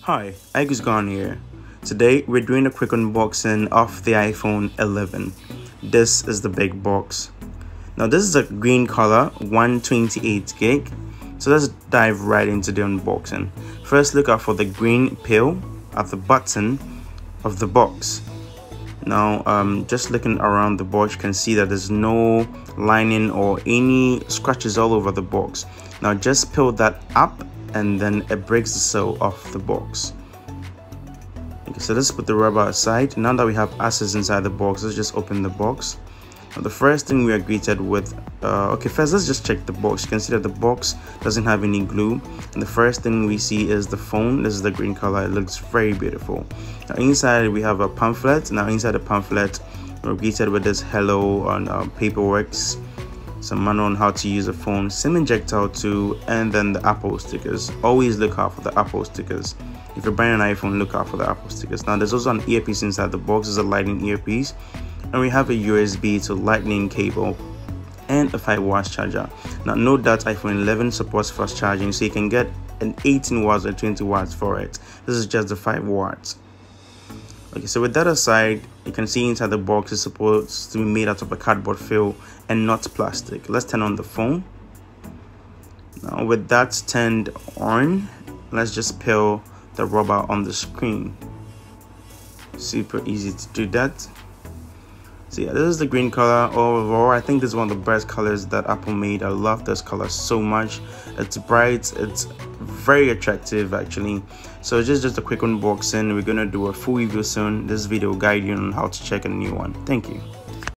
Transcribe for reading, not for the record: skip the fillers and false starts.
Hi, Igoodsgh here. Today we're doing a quick unboxing of the iPhone 11. This is the big box. Now this is a green color, 128 gig. So let's dive right into the unboxing. First, look out for the green pill at the bottom of the box. Now just looking around the box, you can see that there's no lining or any scratches all over the box. Now just peel that up and then it breaks the seal off the box. Okay, so let's put the rubber aside. Now that we have access inside the box, let's just open the box. Now the first thing we are greeted with, first let's just check the box. You can see that the box doesn't have any glue, and the first thing we see is the phone. This is the green color. It looks very beautiful. Now inside we have a pamphlet. Now inside the pamphlet we're greeted with this hello on paperwork, some manual on how to use a phone, SIM injector tool, and then the Apple stickers. Always look out for the Apple stickers. If you're buying an iPhone, look out for the Apple stickers. Now there's also an earpiece inside the box. There's a lightning earpiece, and we have a USB to lightning cable and a 5 watts charger. Now note that iPhone 11 supports fast charging, so you can get an 18 watts or 20 watts for it. This is just the 5 watts. Okay, so with that aside, you can see inside the box is supposed to be made out of a cardboard film and not plastic. Let's turn on the phone. Now with that turned on, let's just peel the rubber on the screen. Super easy to do that. So yeah, this is the green color. Overall, I think this is one of the best colors that Apple made. I love this color so much. It's bright, it's very attractive actually. So just a quick unboxing. We're gonna do a full review soon. This video will guide you on how to check a new one. Thank you.